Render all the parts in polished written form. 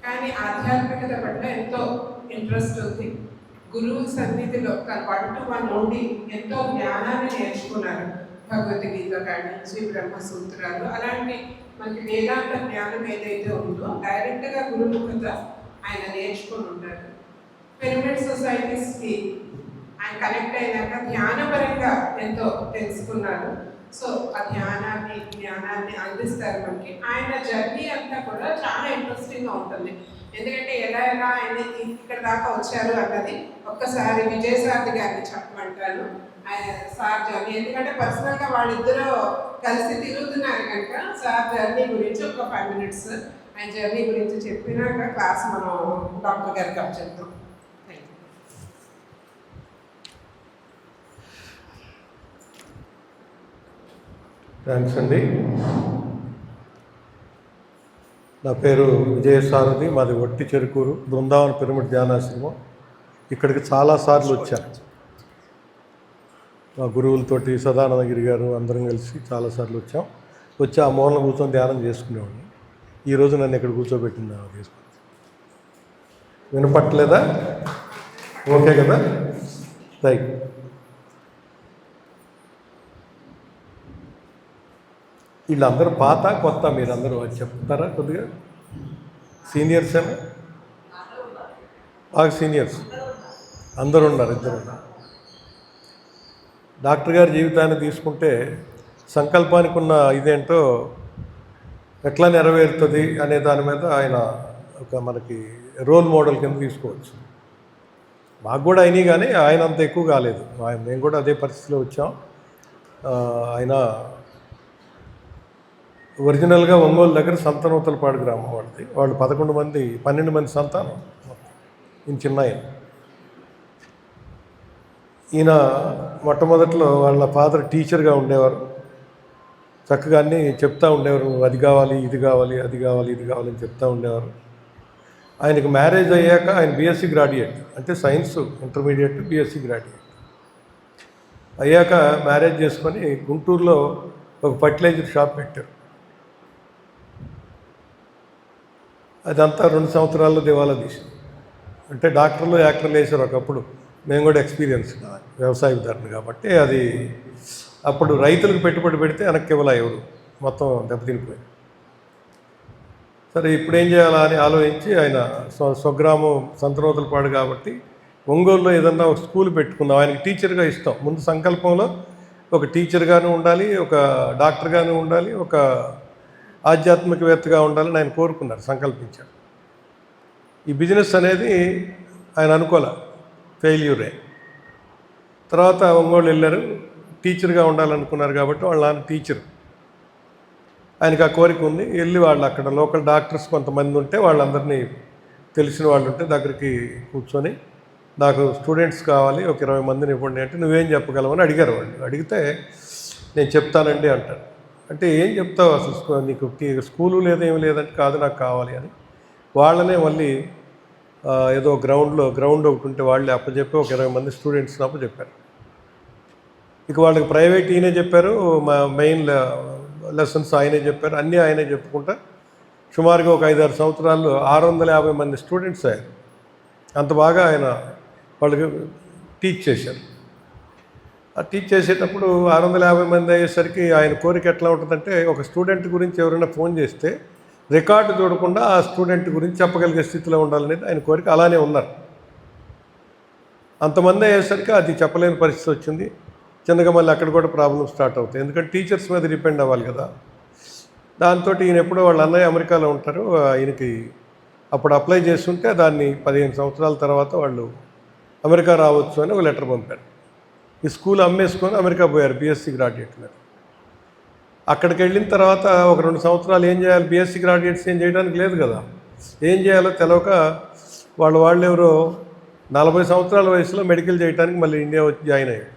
కానీ ఆధ్యాత్మికత పట్ల ఎంతో ఇంట్రెస్ట్ ఉంది. గురువు సన్నిధిలో 1-1 ఉండి ఎంతో జ్ఞానాన్ని నేర్చుకున్నారు. భగవద్గీత కాడి నుంచి బ్రహ్మసూత్రాలు అలాంటి మనకి వేదాంత జ్ఞానం ఏదైతే ఉందో డైరెక్ట్గా గురుముఖత ఆయన నేర్చుకుని ఉంటారు. పిరమిడ్ సొసైటీస్కి ఆయన కనెక్ట్ అయినాక ధ్యానపరంగా ఎంతో తెలుసుకున్నారు. సో ఆ జ్ఞానాన్ని అందిస్తారు మనకి. ఆయన జర్నీ అంతా కూడా చాలా ఇంట్రెస్టింగ్గా ఉంటుంది. ఎందుకంటే ఎలా ఆయన ఇక్కడ దాకా వచ్చారు అన్నది ఒక్కసారి విజయసారథి గారిని చెప్పమంటాను. ఆయన సార్ జర్నీ, ఎందుకంటే పర్సనల్గా వాళ్ళిద్దరూ కలిసి తిరుగుతున్నారు కనుక సార్ జర్నీ గురించి ఒక 5 minutes ఆయన జర్నీ గురించి చెప్పినాక క్లాస్ మనం డాక్టర్ గారికి అప్పచెప్తాం. థ్యాంక్స్ అండి. నా పేరు విజయసారథి, మాది వట్టి చెరుకూరు, బృందావన పిరమిడ్ ధ్యానాశ్రమం. ఇక్కడికి చాలాసార్లు వచ్చాను. మా గురువులతోటి సదానందగిరి గారు అందరం కలిసి చాలాసార్లు వచ్చి ఆ మూలన కూర్చొని ధ్యానం చేసుకునేవాడిని. ఈరోజు నన్ను ఇక్కడ కూర్చోబెట్టింది ధ్యానం చేసుకుని. వినపట్టలేదా? ఓకే కదా? రైట్. వీళ్ళందరూ పాత కొత్త మీరందరూ అది చెప్తారా కొద్దిగా? సీనియర్స్ ఏమో బాగా సీనియర్స్ అందరూ ఉన్నారు, ఇద్దరు ఉన్నారు. డాక్టర్ గారి జీవితాన్ని తీసుకుంటే సంకల్పానికి ఉన్న ఇదేంటో ఎట్లా నెరవేరుతుంది అనే దాని మీద ఆయన ఒక మనకి రోల్ మోడల్ కింద తీసుకోవచ్చు. మాకు కూడా అయినాయి కానీ ఆయన అంత ఎక్కువ కాలేదు. మేము కూడా అదే పరిస్థితిలో వచ్చాం. ఆయన ఒరిజినల్గా ఒంగోలు దగ్గర సంతనూతలపాడు గ్రామం వాళ్ళది. వాళ్ళు 12 మంది సంతానం. ఈయన చిన్న ఈయన మొట్టమొదట్లో వాళ్ళ ఫాదర్ టీచర్గా ఉండేవారు. చక్కగా అన్నీ చెప్తూ ఉండేవారు, అది కావాలి ఇది కావాలి అది కావాలి ఇది కావాలని చెప్తూ ఉండేవారు. ఆయనకు మ్యారేజ్ అయ్యాక ఆయన బీఎస్సీ గ్రాడ్యుయేట్, అంటే సైన్స్ ఇంటర్మీడియట్ బీఎస్సీ గ్రాడ్యుయేట్ అయ్యాక మ్యారేజ్ చేసుకొని గుంటూరులో ఒక ఫర్టిలైజర్ షాప్ పెట్టారు. అదంతా 2 సంవత్సరాల్లో దివాలా తీసింది. అంటే డాక్టర్లు యాక్టర్లు వేసారు ఒకప్పుడు. మేము కూడా ఎక్స్పీరియన్స్ వ్యవసాయదారుని కాబట్టి అది అప్పుడు రైతులకు పెట్టుబడి పెడితే వెనక్కి ఇవ్వాల ఎవరు, మొత్తం దెబ్బతినిపోయింది. సరే ఇప్పుడు ఏం చేయాలా అని ఆలోచించి ఆయన స్వగ్రామం సంతనూతలపాడు కాబట్టి ఒంగోలులో ఏదన్నా ఒక స్కూల్ పెట్టుకుందాం. ఆయనకి టీచర్గా ఇష్టం. ముందు సంకల్పంలో ఒక టీచర్గాను ఉండాలి, ఒక డాక్టర్గాను ఉండాలి, ఒక ఆధ్యాత్మికవేత్తగా ఉండాలని ఆయన కోరుకున్నారు, సంకల్పించారు. ఈ బిజినెస్ అనేది ఆయన అనుకోలే, ఫెయిల్యూరే. తర్వాత ఒంగోలు వెళ్ళారు, టీచర్గా ఉండాలనుకున్నారు కాబట్టి వాళ్ళ నాన్న టీచర్. ఆయనకు ఆ కోరిక ఉంది. వెళ్ళి వాళ్ళు అక్కడ లోకల్ డాక్టర్స్ కొంతమంది ఉంటే వాళ్ళందరినీ తెలిసిన వాళ్ళు ఉంటే దగ్గరికి కూర్చొని నాకు స్టూడెంట్స్ కావాలి, ఒక 20 మందిని ఇవ్వండి అంటే నువ్వేం చెప్పగలవని అడిగారు. వాళ్ళు అడిగితే నేను చెప్తానండి అంటారు. అంటే ఏం చెప్తావు అసలు, నీకు స్కూలు లేదేమి లేదంటే కాదు నాకు కావాలి అని వాళ్ళనే మళ్ళీ ఏదో గ్రౌండ్ ఒకటి ఉంటే వాళ్ళే అప్పచెప్పి ఒక 20 మంది స్టూడెంట్స్ అప్పచెప్పారు. ఇక వాళ్ళకి ప్రైవేట్ ఈయనే చెప్పారు, మెయిన్ లెసన్స్ ఆయనే చెప్పారు, అన్నీ ఆయనే చెప్పుకుంటా సుమారుగా ఒక 5-6 సంవత్సరాల్లో 650 మంది స్టూడెంట్స్ అయ్యారు. అంత బాగా ఆయన వాళ్ళకి టీచ్ చేశారు. ఆ టీచ్ చేసేటప్పుడు 650 మంది అయ్యేసరికి ఆయన కోరిక ఎట్లా ఉంటుందంటే ఒక స్టూడెంట్ గురించి ఎవరైనా ఫోన్ చేస్తే రికార్డు చూడకుండా ఆ స్టూడెంట్ గురించి చెప్పగలిగే స్థితిలో ఉండాలనేది ఆయన కోరిక. అలానే ఉన్నారు. అంతమంది అయ్యేసరికి అది చెప్పలేని పరిస్థితి వచ్చింది. చిన్నగా మళ్ళీ అక్కడ కూడా ప్రాబ్లమ్ స్టార్ట్ అవుతాయి. ఎందుకంటే టీచర్స్ మీద డిపెండ్ అవ్వాలి కదా. దాంతో ఈయన ఎప్పుడో వాళ్ళ అన్నయ్య అమెరికాలో ఉంటారు, ఆయనకి అప్పుడు అప్లై చేస్తుంటే దాన్ని 15 సంవత్సరాల తర్వాత వాళ్ళు అమెరికా రావచ్చు అని ఒక లెటర్ పంపారు. ఈ స్కూల్ అమ్మేసుకొని అమెరికా పోయారు బీఎస్సీ గ్రాడ్యుయేట్ మీద. అక్కడికి వెళ్ళిన తర్వాత ఒక 2 సంవత్సరాలు ఏం చేయాలి, బీఎస్సీ గ్రాడ్యుయేట్స్ ఏం చేయడానికి లేదు కదా, ఏం చేయాలో తెలవక వాళ్ళు ఎవరో 40 సంవత్సరాల వయసులో మెడికల్ చేయడానికి మళ్ళీ ఇండియా వచ్చి జాయిన్ అయ్యాడు.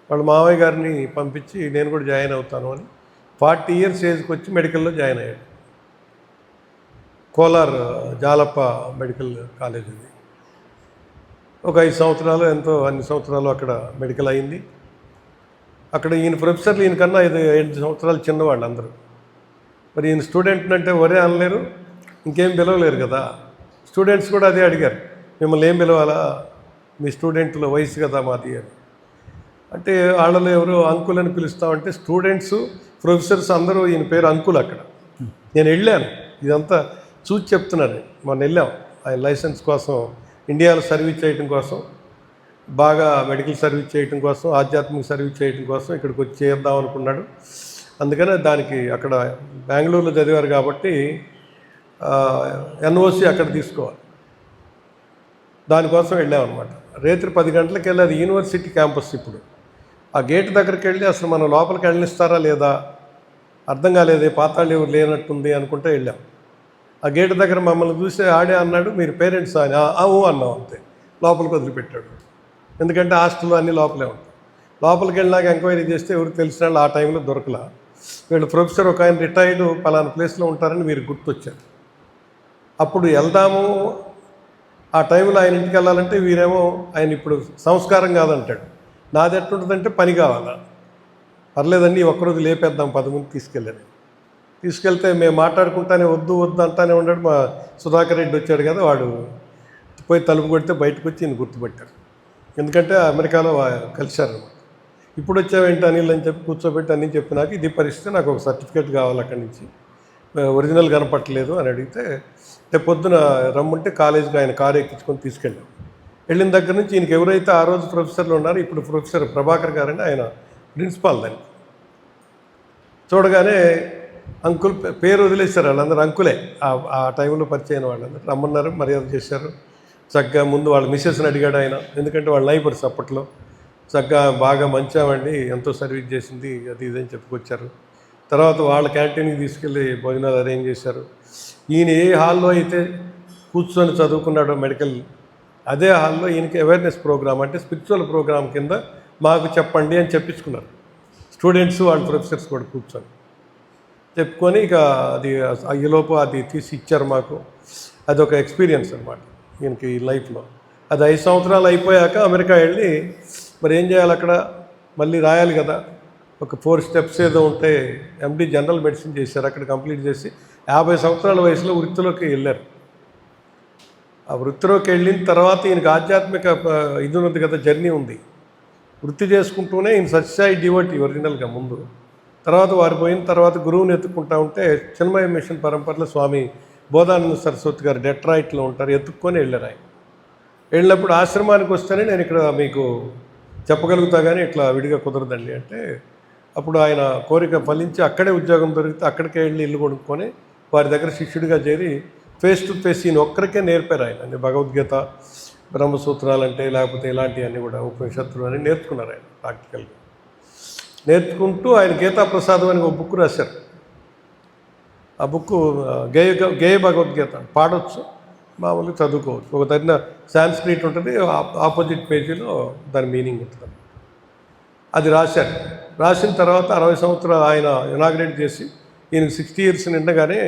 వాళ్ళ మావయ్య గారిని పంపించి నేను కూడా జాయిన్ అవుతాను అని 40 years ఏజ్కి వచ్చి మెడికల్లో జాయిన్ అయ్యాడు. కోలార్ జాలప్ప మెడికల్ కాలేజ్ ఇది. ఒక 5 సంవత్సరాలు ఎంతో అన్ని సంవత్సరాలు అక్కడ మెడికల్ అయింది. అక్కడ ఈయన ప్రొఫెసర్లు ఈయనకన్నా 7 సంవత్సరాలు చిన్నవాళ్ళు అందరూ. మరి ఈయన స్టూడెంట్ అంటే వరే అనలేరు, ఇంకేం పిలవలేరు కదా. స్టూడెంట్స్ కూడా అదే అడిగారు, మిమ్మల్ని ఏం పిలవాలా, మీ స్టూడెంట్ల వయసు కదా మాది అని. అంటే వాళ్ళలో ఎవరో అంకుల్ అని పిలుస్తామంటే స్టూడెంట్స్ ప్రొఫెసర్స్ అందరూ ఈయన పేరు అంకుల్ అక్కడ. నేను వెళ్ళాను, ఇదంతా చూసి చెప్తున్నాను. మొన్న వెళ్ళాం ఆయన లైసెన్స్ కోసం, ఇండియాలో సర్వీస్ చేయడం కోసం, బాగా మెడికల్ సర్వీస్ చేయడం కోసం, ఆధ్యాత్మిక సర్వీస్ చేయడం కోసం ఇక్కడికి వచ్చి చేద్దాం అనుకున్నాడు. అందుకనే దానికి అక్కడ బెంగళూరులో చదివారు కాబట్టి ఎన్ఓసి అక్కడ తీసుకోవాలి, దానికోసం వెళ్ళామన్నమాట. రాత్రి 10 గంటలకు వెళ్ళి, అది యూనివర్సిటీ క్యాంపస్. ఇప్పుడు ఆ గేట్ దగ్గరికి వెళ్ళి అసలు మనం లోపలికి వెళ్ళనిస్తారా లేదా అర్థం కాలేదు, పాతాళి ఎవరు లేనట్టుంది అనుకుంటే వెళ్ళాం. ఆ గేట్ దగ్గర మమ్మల్ని చూసి ఆడే అన్నాడు, మీరు పేరెంట్స్ అని. అన్నాం అంతే. లోపలికి వదిలిపెట్టాడు, ఎందుకంటే హాస్టల్లో అన్నీ లోపలే ఉంటాయి. లోపలికి వెళ్ళినాక ఎంక్వైరీ చేస్తే ఎవరికి తెలిసిన వాళ్ళు ఆ టైంలో దొరకలా. వీళ్ళు ప్రొఫెసర్ ఒక ఆయన రిటైర్డ్ పలానా ప్లేస్లో ఉంటారని మీరు గుర్తొచ్చారు. అప్పుడు వెళ్దాము, ఆ టైంలో ఆయన ఇంటికి వెళ్ళాలంటే వీరేమో ఆయన ఇప్పుడు సంస్కారం కాదంటాడు. నాది ఎట్లుంటుందంటే పని కావాలా, పర్లేదండి ఒక్కరోజు లేపేద్దాం 10 మంది తీసుకెళ్ళాను. తీసుకెళ్తే మేము మాట్లాడుకుంటానే వద్దు వద్దు అంటానే ఉన్నాడు. మా సుధాకర్ రెడ్డి వచ్చాడు కదా, వాడు పోయి తలుపు కొడితే బయటకు వచ్చి ఈయన గుర్తుపెట్టారు, ఎందుకంటే అమెరికాలో కలిశారు. ఇప్పుడు వచ్చావేంటి అనిల్ అని చెప్పి కూర్చోబెట్టి అన్నీ చెప్పినాక, ఇది పరిస్థితి, నాకు ఒక సర్టిఫికేట్ కావాలి అక్కడి నుంచి, ఒరిజినల్ కనపట్టలేదు అని అడిగితే, రేపు పొద్దున రమ్మంటే కాలేజీకి ఆయన కారు ఎక్కించుకొని తీసుకెళ్ళాం. వెళ్ళిన దగ్గర నుంచి ఈయనకి ఎవరైతే ఆ రోజు ప్రొఫెసర్లు ఉన్నారో, ఇప్పుడు ప్రొఫెసర్ ప్రభాకర్ గారండి, ఆయన ప్రిన్సిపాల్ దాన్ని. చూడగానే అంకుల్ పేరు వదిలేశారు, వాళ్ళందరూ అంకులే. ఆ టైంలో పరిచయం వాళ్ళందరూ రమ్మన్నారు, మర్యాద చేశారు. చక్కగా ముందు వాళ్ళ మిస్సెస్ని అడిగాడు ఆయన, ఎందుకంటే వాళ్ళ నైబర్స్ అప్పట్లో. చక్కగా బాగా మంచామండి, ఎంతో సర్వీస్ చేసింది, అది ఇదని చెప్పుకొచ్చారు. తర్వాత వాళ్ళ క్యాంటీన్కి తీసుకెళ్ళి భోజనాలు అరేంజ్ చేశారు. ఈయన ఏ హాల్లో అయితే కూర్చొని చదువుకున్నాడో మెడికల్, అదే హాల్లో ఈయనకి అవేర్నెస్ ప్రోగ్రామ్, అంటే స్పిరిచువల్ ప్రోగ్రామ్ కింద మాకు చెప్పండి అని చెప్పించుకున్నారు. స్టూడెంట్స్ వాళ్ళ ప్రొఫెసర్స్ కూడా కూర్చొని చెప్పుకొని, ఇక అది ఈలోపు అది తీసి ఇచ్చారు మాకు. అదొక ఎక్స్పీరియన్స్ అనమాట ఈయనకి ఈ లైఫ్లో. అది 5 సంవత్సరాలు అయిపోయాక అమెరికా వెళ్ళి, మరి ఏం చేయాలి అక్కడ, మళ్ళీ రాయాలి కదా, ఒక 4 స్టెప్స్ ఏదో ఉంటే ఎండి జనరల్ మెడిసిన్ చేశారు. అక్కడ కంప్లీట్ చేసి 50 సంవత్సరాల వయసులో వృత్తిలోకి వెళ్ళారు. ఆ వృత్తిలోకి వెళ్ళిన తర్వాత ఈయనకి ఆధ్యాత్మిక ఇది ఉంది కదా, జర్నీ ఉంది. వృత్తి చేసుకుంటూనే ఈయన సత్యసాయి డివోటీ ఒరిజినల్గా ముందు. తర్వాత వారు పోయిన తర్వాత గురువుని ఎత్తుక్కుంటా ఉంటే, చిన్మయ మిషన్ పరంపరలో స్వామి బోధానంద సరస్వతి గారు డెట్రాయిట్లో ఉంటారు, ఎత్తుక్కొని వెళ్ళారు. ఆయన వెళ్ళినప్పుడు ఆశ్రమానికి వస్తేనే నేను ఇక్కడ మీకు చెప్పగలుగుతా కానీ ఇట్లా విడిగా కుదరదండి అంటే, అప్పుడు ఆయన కోరిక ఫలించి అక్కడే ఉద్యోగం దొరికితే అక్కడికే వెళ్ళి ఇల్లు కొనుక్కొని వారి దగ్గర శిష్యుడిగా చేరి ఫేస్ టు ఫేస్ ఈయన ఒక్కరికే నేర్పారు. ఆయన అంటే భగవద్గీత, బ్రహ్మసూత్రాలు అంటే, లేకపోతే ఇలాంటివన్నీ కూడా ఉపనిషత్తులు అని నేర్చుకున్నారు ఆయన ప్రాక్టికల్గా. నేర్చుకుంటూ ఆయన గీతా ప్రసాదం అని ఒక బుక్ రాశారు. ఆ బుక్ గేయ భగవద్గీత పాడవచ్చు, మామూలుగా చదువుకోవచ్చు. ఒక తగిన సాంస్క్రిట్ ఉంటుంది, ఆపోజిట్ పేజీలో దాని మీనింగ్ ఉంటుంది. అది రాశారు. రాసిన తర్వాత 60 సంవత్సరాలు ఆయన ఇనాగ్రేట్ చేసి, ఈయనకు 60 ఇయర్స్ నిండగానే,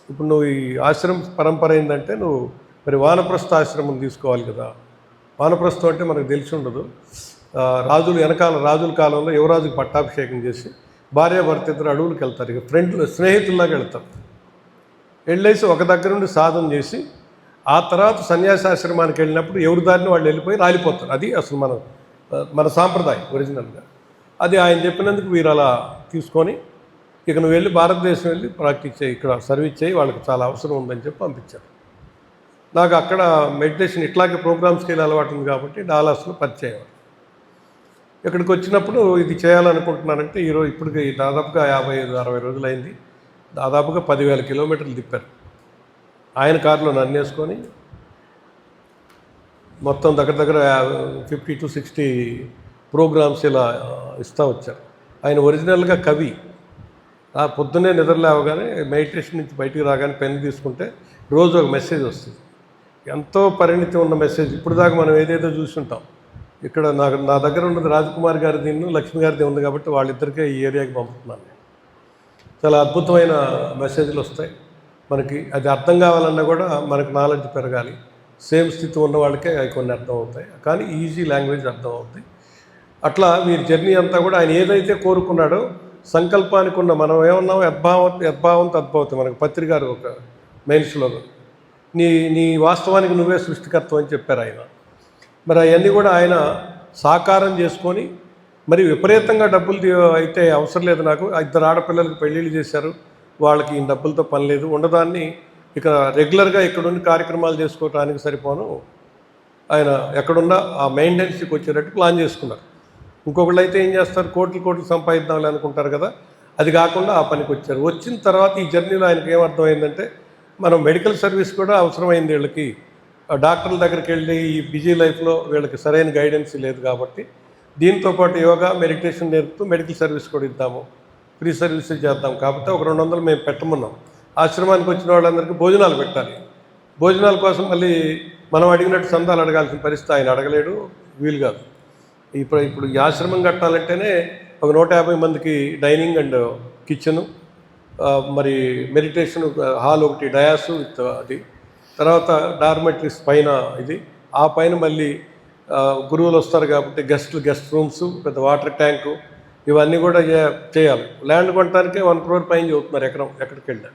ఇప్పుడు నువ్వు ఈ ఆశ్రమం పరంపర ఏంటంటే, నువ్వు మరి వానప్రస్థ ఆశ్రమం తీసుకోవాలి కదా. వానప్రస్థం అంటే మనకు తెలిసి ఉండదు. రాజులు వెనకాల రాజుల కాలంలో యువరాజుకి పట్టాభిషేకం చేసి భార్యాభర్త ఇద్దరు అడవులకు వెళ్తారు, ఇక ఫ్రెండ్లు స్నేహితుల్లాగా వెళ్తారు. వెళ్ళేసి ఒక దగ్గర నుండి సాధన చేసి ఆ తర్వాత సన్యాసాశ్రమానికి వెళ్ళినప్పుడు ఎవరి దారిని వాళ్ళు వెళ్ళిపోయి రాలిపోతారు. అది అసలు మన సాంప్రదాయం ఒరిజినల్గా. అది ఆయన చెప్పినందుకు వీరు అలా తీసుకొని, ఇక నువ్వు వెళ్ళి భారతదేశం వెళ్ళి ప్రాక్టీస్ చేయి, ఇక్కడ సర్వీస్ చేయి, వాళ్ళకి చాలా అవసరం ఉందని చెప్పి పంపించారు. నాకు అక్కడ మెడిటేషన్ ఇట్లాగే ప్రోగ్రామ్స్కి వెళ్ళి అలవాటు ఉంది కాబట్టి డాలాస్లో పరిచయం. ఇక్కడికి వచ్చినప్పుడు ఇది చేయాలనుకుంటున్నానంటే, ఈరోజు ఇప్పటికి దాదాపుగా 55-60 రోజులు అయింది. దాదాపుగా 10,000 కిలోమీటర్లు తిప్పారు ఆయన కారులో నన్ను వేసుకొని. మొత్తం దగ్గర 50 to 60 ప్రోగ్రామ్స్ ఇలా ఇస్తూ వచ్చారు. ఆయన ఒరిజినల్గా కవి. పొద్దున్నే నిద్రలేవగానే మెడిటేషన్ నుంచి బయటికి రాగానే పెన్ తీసుకుంటే రోజు ఒక మెసేజ్ వస్తుంది, ఎంతో పరిణితి ఉన్న మెసేజ్. ఇప్పుడు దాకా మనం ఏదేదో చూస్తుంటాం. ఇక్కడ నా దగ్గర ఉన్నది రాజ్కుమార్ గారిది, లక్ష్మి గారిది ఉంది కాబట్టి వాళ్ళిద్దరికే ఈ ఏరియాకి పంపుతున్నాను. చాలా అద్భుతమైన మెసేజ్లు వస్తాయి మనకి. అది అర్థం కావాలన్నా కూడా మనకు నాలెడ్జ్ పెరగాలి. సేమ్ స్థితి ఉన్న వాళ్ళకే అవి కొన్ని అర్థం అవుతాయి, కానీ ఈజీ లాంగ్వేజ్ అర్థం అవుతాయి. అట్లా వీరి జర్నీ అంతా కూడా ఆయన ఏదైతే కోరుకున్నాడో, సంకల్పానికి ఉన్న మనం ఏమన్నాం, యద్భావం తద్భవతి. మనకు పత్రిక గారు ఒక మెయిన్స్లో. నీ నీ వాస్తవానికి నువ్వే సృష్టికర్త అని చెప్పారు ఆయన. మరి అవన్నీ కూడా ఆయన సాకారం చేసుకొని, మరి విపరీతంగా డబ్బులు అయితే అవసరం లేదు, నాకు 2 ఆడపిల్లలకు పెళ్ళిళ్ళు చేశారు, వాళ్ళకి ఈ డబ్బులతో పని లేదు, ఉండదాన్ని ఇక రెగ్యులర్గా ఇక్కడున్న కార్యక్రమాలు చేసుకోవడానికి సరిపోను ఆయన ఎక్కడున్నా ఆ మెయింటెనెన్స్కి వచ్చేటట్టు ప్లాన్ చేసుకున్నారు. ఇంకొకళ్ళు అయితే ఏం చేస్తారు, కోట్లు సంపాదిద్దామని అనుకుంటారు కదా, అది కాకుండా ఆ పనికి వచ్చారు. వచ్చిన తర్వాత ఈ జర్నీలో ఆయనకి ఏమర్థమైందంటే, మనం మెడికల్ సర్వీస్ కూడా అవసరమైంది వీళ్ళకి. డాక్టర్ల దగ్గరికి వెళ్ళి ఈ బిజీ లైఫ్లో వీళ్ళకి సరైన గైడెన్స్ లేదు కాబట్టి, దీంతోపాటు యోగా మెడిటేషన్ నేర్పుతూ మెడికల్ సర్వీస్ కూడా ఇద్దాము, ఫ్రీ సర్వీస్ చేద్దాం. కాబట్టి ఒక 200 మేము పెట్టమన్నాం. ఆశ్రమానికి వచ్చిన వాళ్ళందరికీ భోజనాలు పెట్టాలి. భోజనాల కోసం మళ్ళీ మనం అడిగినట్టు సందాలు అడగాల్సిన పరిస్థితి, ఆయన అడగలేడు, వీలు కాదు. ఇప్పుడు ఈ ఆశ్రమం కట్టాలంటేనే ఒక 150 మందికి డైనింగ్ అండ్ కిచెను, మరి మెడిటేషన్ హాల్ ఒకటి, డయాసు విత్ అది, తర్వాత డార్మెటరీస్ పైన ఇది, ఆ పైన మళ్ళీ గురువులు వస్తారు కాబట్టి గెస్ట్ రూమ్స్, పెద్ద వాటర్ ట్యాంకు, ఇవన్నీ కూడా చేయాలి. ల్యాండ్ కొనడానికే 1 crore పైన చదువుతున్నారు ఎకరం, ఎక్కడికి వెళ్ళినా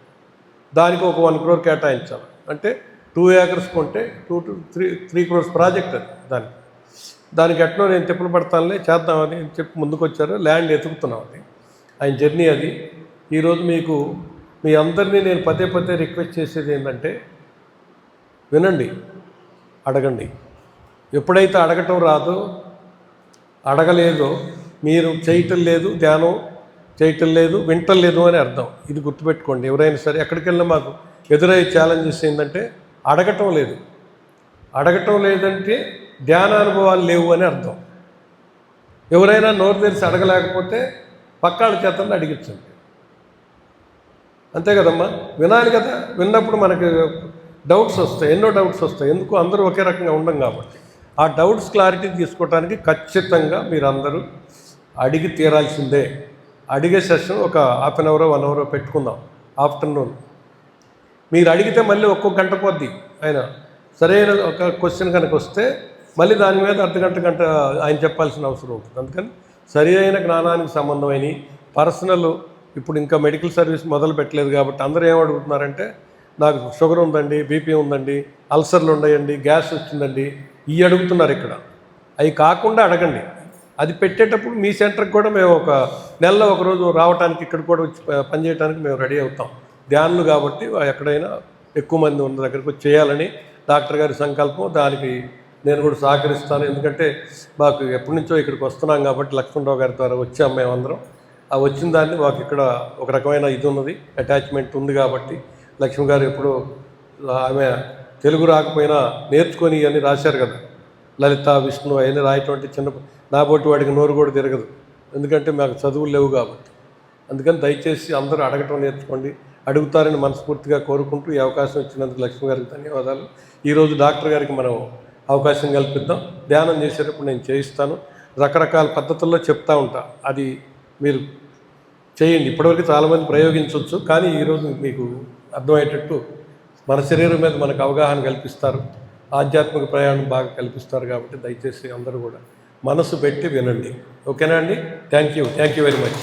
దానికి ఒక 1 crore కేటాయించాలి. అంటే 2 acres కొంటే 2 to 3 crores ప్రాజెక్ట్ అది. దానికి ఎట్లా నేను తిప్పలు పడతానులే, చేద్దామని చెప్పి ముందుకు వచ్చారు. ల్యాండ్ ఎతుకుతున్నాం. అది ఆయన జర్నీ. అది ఈరోజు మీకు మీ అందరినీ నేను పదే రిక్వెస్ట్ చేసేది ఏంటంటే, వినండి, అడగండి. ఎప్పుడైతే అడగటం రాదో, అడగలేదో, మీరు చేయటం లేదు, ధ్యానం చేయటం లేదు, వింటం లేదు అని అర్థం. ఇది గుర్తుపెట్టుకోండి. ఎవరైనా సరే ఎక్కడికి వెళ్ళినా మాకు ఎదురయ్యే ఛాలెంజెస్ ఏంటంటే, అడగటం లేదు. అడగటం లేదంటే ధ్యానానుభవాలు లేవు అని అర్థం. ఎవరైనా నోరు తెరిచి అడగలేకపోతే పక్కాళ్ళ చేతను అడిగించండి. అంతే కదమ్మా, వినాలి కదా. విన్నప్పుడు మనకి డౌట్స్ వస్తాయి, ఎన్నో డౌట్స్ వస్తాయి. ఎందుకు, అందరూ ఒకే రకంగా ఉండం కాబట్టి. ఆ డౌట్స్ క్లారిటీ తీసుకోవడానికి ఖచ్చితంగా మీరందరూ అడిగి తీరాల్సిందే. అడిగే సెషన్ ఒక 1/2 hour 1 hour పెట్టుకుందాం ఆఫ్టర్నూన్. మీరు అడిగితే మళ్ళీ ఒక్కొక్క గంట పోద్ది. ఆయన సరైన ఒక క్వశ్చన్ కనుక వస్తే మళ్ళీ దాని మీద గంట ఆయన చెప్పాల్సిన అవసరం ఉంటుంది. అందుకని సరి అయిన జ్ఞానానికి సంబంధమైన పర్సనల్, ఇప్పుడు ఇంకా మెడికల్ సర్వీస్ మొదలు పెట్టలేదు కాబట్టి అందరూ ఏమడుగుతున్నారంటే, నాకు షుగర్ ఉందండి, బీపీ ఉందండి, అల్సర్లు ఉన్నాయండి, గ్యాస్ వచ్చిందండి, ఇవి అడుగుతున్నారు. ఇక్కడ అవి కాకుండా అడగండి. అది పెట్టేటప్పుడు మీ సెంటర్కి కూడా మేము ఒక నెలలో ఒకరోజు రావడానికి, ఇక్కడ కూడా వచ్చి పనిచేయడానికి మేము రెడీ అవుతాం. ధ్యానులు కాబట్టి ఎక్కడైనా ఎక్కువ మంది ఉన్న దగ్గరకు చేయాలని డాక్టర్ గారి సంకల్పం. దానికి నేను కూడా సహకరిస్తాను. ఎందుకంటే మాకు ఎప్పటి నుంచో ఇక్కడికి వస్తున్నాం కాబట్టి, లక్ష్మణరావు గారి ద్వారా వచ్చాం మేమందరం. ఆ వచ్చిన దాన్ని మాకు ఇక్కడ ఒక రకమైన ఇది ఉన్నది, అటాచ్మెంట్ ఉంది కాబట్టి. లక్ష్మి గారు ఎప్పుడు ఆమె తెలుగు రాకపోయినా నేర్చుకొని ఇవన్నీ రాశారు కదా, లలిత, విష్ణు అవన్నీ రాయటం అంటే చిన్న నాబోటి వాడికి నోరు కూడా తిరగదు, ఎందుకంటే మాకు చదువులు లేవు కాబట్టి. అందుకని దయచేసి అందరూ అడగటం నేర్చుకోండి. అడుగుతారని మనస్ఫూర్తిగా కోరుకుంటూ ఈ అవకాశం ఇచ్చినందుకు లక్ష్మి గారికి ధన్యవాదాలు. ఈరోజు డాక్టర్ గారికి మనం అవకాశం కల్పిద్దాం. ధ్యానం చేసేటప్పుడు నేను చేయిస్తాను, రకరకాల పద్ధతుల్లో చెప్తా ఉంటా, అది మీరు చేయండి. ఇప్పటివరకు చాలామంది ప్రయోగించవచ్చు, కానీ ఈరోజు మీకు అర్థమయ్యేటట్టు మన శరీరం మీద మనకు అవగాహన కల్పిస్తారు, ఆధ్యాత్మిక ప్రయాణం బాగా కల్పిస్తారు. కాబట్టి దయచేసి అందరూ కూడా మనసు పెట్టి వినండి. ఓకేనా అండి? Thank you very much.